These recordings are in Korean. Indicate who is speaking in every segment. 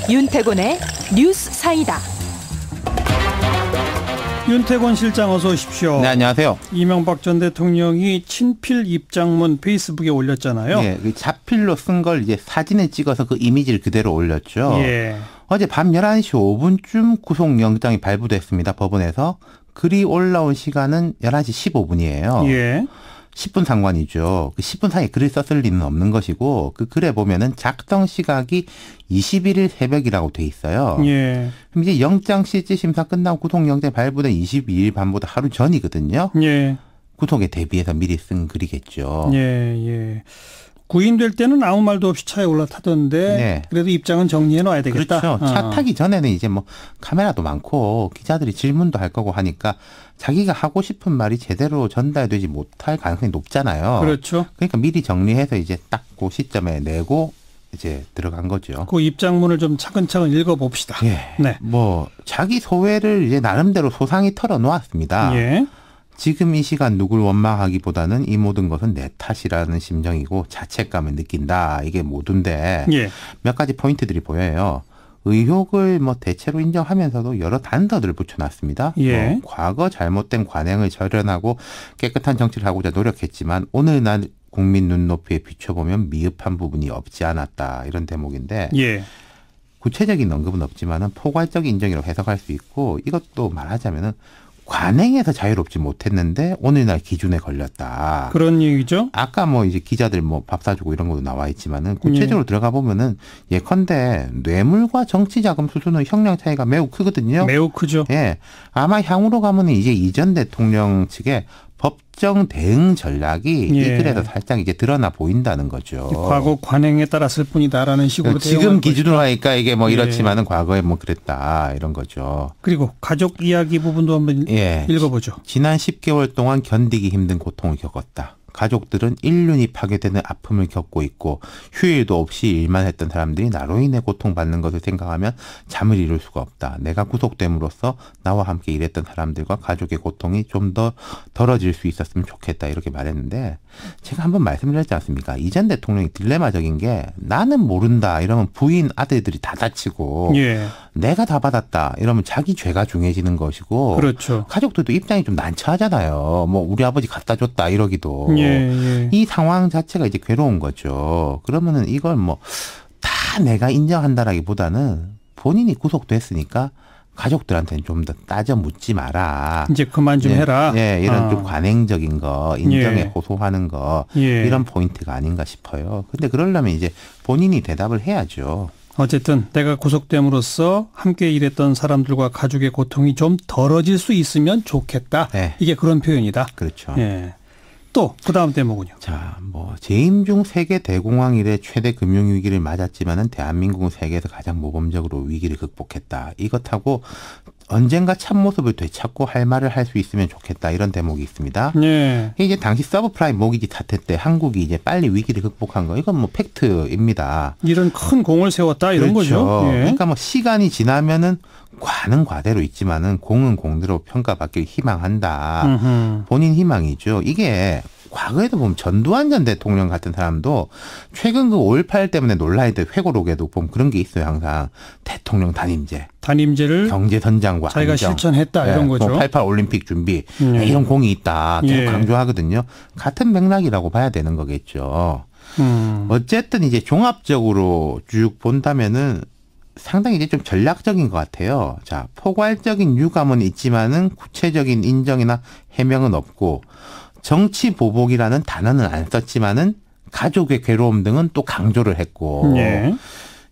Speaker 1: 윤태곤의 뉴스사이다.
Speaker 2: 윤태곤 실장 어서 오십시오.
Speaker 3: 네, 안녕하세요.
Speaker 2: 이명박 전 대통령이 친필 입장문 페이스북에 올렸잖아요.
Speaker 3: 예, 그 자필로 쓴 걸 이제 사진을 찍어서 그 이미지를 그대로 올렸죠.
Speaker 2: 예.
Speaker 3: 어제 밤 11시 5분쯤 구속영장이 발부됐습니다. 법원에서. 글이 올라온 시간은 11시 15분이에요.
Speaker 2: 예.
Speaker 3: 10분 상관이죠. 그 10분 사이에 글을 썼을 리는 없는 것이고 그 글에 보면은 작성 시각이 21일 새벽이라고 돼 있어요.
Speaker 2: 예.
Speaker 3: 그럼 이제 영장 실질 심사 끝나고 구속영장 발부된 22일 밤보다 하루 전이거든요.
Speaker 2: 예.
Speaker 3: 구속에 대비해서 미리 쓴 글이겠죠.
Speaker 2: 예, 예. 구인될 때는 아무 말도 없이 차에 올라타던데
Speaker 3: 네.
Speaker 2: 그래도 입장은 정리해 놔야 되겠다.
Speaker 3: 그렇죠. 차 타기 전에는 이제 뭐 카메라도 많고 기자들이 질문도 할 거고 하니까 자기가 하고 싶은 말이 제대로 전달되지 못할 가능성이 높잖아요.
Speaker 2: 그렇죠.
Speaker 3: 그러니까 미리 정리해서 이제 딱 그 시점에 내고 이제 들어간 거죠.
Speaker 2: 그 입장문을 좀 차근차근 읽어봅시다.
Speaker 3: 예.
Speaker 2: 네.
Speaker 3: 뭐 자기 소회를 이제 나름대로 소상히 털어놓았습니다.
Speaker 2: 예.
Speaker 3: 지금 이 시간 누굴 원망하기보다는 이 모든 것은 내 탓이라는 심정이고 자책감을 느낀다. 이게 모두인데
Speaker 2: 예.
Speaker 3: 몇 가지 포인트들이 보여요. 의혹을 뭐 대체로 인정하면서도 여러 단서들을 붙여놨습니다.
Speaker 2: 예.
Speaker 3: 뭐 과거 잘못된 관행을 절연하고 깨끗한 정치를 하고자 노력했지만 오늘날 국민 눈높이에 비춰보면 미흡한 부분이 없지 않았다. 이런 대목인데
Speaker 2: 예.
Speaker 3: 구체적인 언급은 없지만은 포괄적 인정이라고 해석할 수 있고 이것도 말하자면은 관행에서 자유롭지 못했는데 오늘날 기준에 걸렸다.
Speaker 2: 그런 얘기죠.
Speaker 3: 아까 뭐 이제 기자들 뭐 밥 사주고 이런 것도 나와 있지만은 구체적으로 들어가 보면은 예컨대 뇌물과 정치 자금 수수는 형량 차이가 매우 크거든요.
Speaker 2: 매우 크죠.
Speaker 3: 예. 아마 향후로 가면은 이제 이 전 대통령 측의 법정 대응 전략이 이
Speaker 2: 예.
Speaker 3: 글에서 살짝 이제 드러나 보인다는 거죠.
Speaker 2: 과거 관행에 따랐을 뿐이다라는 식으로
Speaker 3: 지금 기준으로 하니까 이게 뭐
Speaker 2: 예.
Speaker 3: 이렇지만은 과거에 뭐 그랬다 이런 거죠.
Speaker 2: 그리고 가족 이야기 부분도 한번
Speaker 3: 예.
Speaker 2: 읽어보죠.
Speaker 3: 지난 10개월 동안 견디기 힘든 고통을 겪었다. 가족들은 인륜이 파괴되는 아픔을 겪고 있고 휴일도 없이 일만 했던 사람들이 나로 인해 고통받는 것을 생각하면 잠을 이룰 수가 없다. 내가 구속됨으로써 나와 함께 일했던 사람들과 가족의 고통이 좀 더 덜어질 수 있었으면 좋겠다. 이렇게 말했는데 제가 한번 말씀드렸지 않습니까? 이 전 대통령이 딜레마적인 게 나는 모른다 이러면 부인 아들들이 다 다치고
Speaker 2: 예.
Speaker 3: 내가 다 받았다 이러면 자기 죄가 중요해지는 것이고
Speaker 2: 그렇죠.
Speaker 3: 가족들도 입장이 좀 난처하잖아요. 뭐 우리 아버지 갖다 줬다 이러기도.
Speaker 2: 예, 예.
Speaker 3: 이 상황 자체가 이제 괴로운 거죠. 그러면은 이걸 뭐 다 내가 인정한다라기보다는 본인이 구속됐으니까 가족들한테는 좀 더 따져 묻지 마라.
Speaker 2: 이제 그만 좀
Speaker 3: 예,
Speaker 2: 해라.
Speaker 3: 예, 이런 좀 관행적인 거, 인정에
Speaker 2: 예.
Speaker 3: 호소하는 거
Speaker 2: 예.
Speaker 3: 이런 포인트가 아닌가 싶어요. 근데 그러려면 이제 본인이 대답을 해야죠.
Speaker 2: 어쨌든 내가 구속됨으로써 함께 일했던 사람들과 가족의 고통이 좀 덜어질 수 있으면 좋겠다.
Speaker 3: 네.
Speaker 2: 이게 그런 표현이다.
Speaker 3: 그렇죠.
Speaker 2: 예. 또 그다음 대목은요.
Speaker 3: 자, 뭐 재임 중 세계 대공황 이래 최대 금융 위기를 맞았지만은 대한민국은 세계에서 가장 모범적으로 위기를 극복했다. 이것하고 언젠가 참모습을 되찾고 할 말을 할 수 있으면 좋겠다. 이런 대목이 있습니다.
Speaker 2: 예.
Speaker 3: 이게 당시 서브프라임 모기지 사태 때 한국이 이제 빨리 위기를 극복한 거 이건 뭐 팩트입니다.
Speaker 2: 이런 큰 공을 세웠다 이런
Speaker 3: 그렇죠.
Speaker 2: 거죠. 예.
Speaker 3: 그러니까 뭐 시간이 지나면은 과는 과대로 있지만은 공은 공대로 평가받길 희망한다.
Speaker 2: 음흠.
Speaker 3: 본인 희망이죠. 이게 과거에도 보면 전두환 전 대통령 같은 사람도 최근 그 5.18 때문에 논란이 될 회고록에도 보면 그런 게 있어요. 항상 대통령 단임제,
Speaker 2: 단임제를
Speaker 3: 경제선장과
Speaker 2: 자기가
Speaker 3: 안정.
Speaker 2: 실천했다 이런 거죠.
Speaker 3: 88 올림픽 준비
Speaker 2: 예.
Speaker 3: 이런 공이 있다. 계속
Speaker 2: 예.
Speaker 3: 강조하거든요. 같은 맥락이라고 봐야 되는 거겠죠. 어쨌든 이제 종합적으로 쭉 본다면은 상당히 이제 좀 전략적인 것 같아요. 자, 포괄적인 유감은 있지만은 구체적인 인정이나 해명은 없고 정치 보복이라는 단어는 안 썼지만은 가족의 괴로움 등은 또 강조를 했고.
Speaker 2: 예.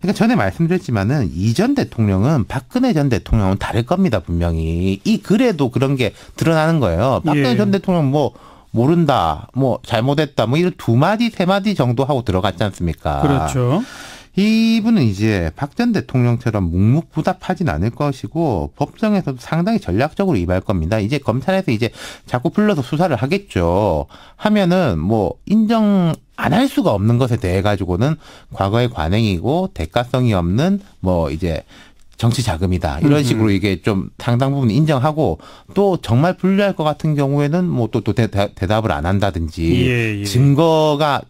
Speaker 3: 그러니까 전에 말씀드렸지만은 이 전 대통령은 박근혜 전 대통령은 다를 겁니다, 분명히. 이 글에도 그런 게 드러나는 거예요. 박근혜
Speaker 2: 예.
Speaker 3: 전 대통령 뭐 모른다, 뭐 잘못했다, 뭐 이런 2마디, 3마디 정도 하고 들어갔지 않습니까?
Speaker 2: 그렇죠.
Speaker 3: 이분은 이제 박 전 대통령처럼 묵묵부답하진 않을 것이고 법정에서도 상당히 전략적으로 임할 겁니다. 이제 검찰에서 이제 자꾸 불러서 수사를 하겠죠. 하면은 뭐 인정 안 할 수가 없는 것에 대해 가지고는 과거의 관행이고 대가성이 없는 뭐 이제 정치 자금이다. 이런 식으로 이게 좀 상당 부분 인정하고 또 정말 불리할 것 같은 경우에는 뭐 또 대답을 안 한다든지
Speaker 2: 예, 예.
Speaker 3: 증거가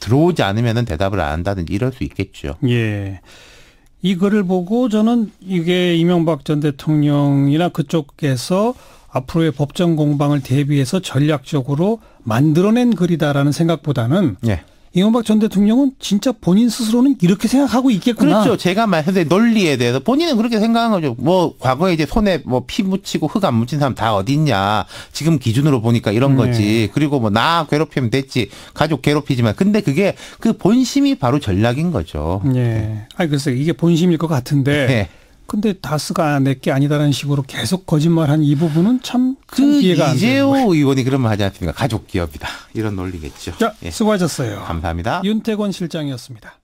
Speaker 3: 들어오지 않으면은 대답을 안 한다든지 이럴 수 있겠죠.
Speaker 2: 예. 이 글을 보고 저는 이게 이명박 전 대통령이나 그쪽에서 앞으로의 법정 공방을 대비해서 전략적으로 만들어낸 글이다라는 생각보다는
Speaker 3: 예.
Speaker 2: 이명박 전 대통령은 진짜 본인 스스로는 이렇게 생각하고 있겠구나.
Speaker 3: 그렇죠. 제가 말했을 때 논리에 대해서 본인은 그렇게 생각한 거죠. 뭐 과거에 이제 손에 뭐 피 묻히고 흙 안 묻힌 사람 다 어디 있냐. 지금 기준으로 보니까 이런 거지. 그리고 뭐 나 괴롭히면 됐지. 가족 괴롭히지만. 근데 그게 그 본심이 바로 전략인 거죠.
Speaker 2: 예. 아니 글쎄 이게 본심일 것 같은데.
Speaker 3: 네.
Speaker 2: 근데 다스가 내게 아니다라는 식으로 계속 거짓말한 이 부분은 참 이해가 안 돼요.
Speaker 3: 이재호 의원이 그런 말 하지 않습니까? 가족 기업이다. 이런 논리겠죠.
Speaker 2: 자,
Speaker 3: 예.
Speaker 2: 수고하셨어요.
Speaker 3: 감사합니다.
Speaker 2: 윤태권 실장이었습니다.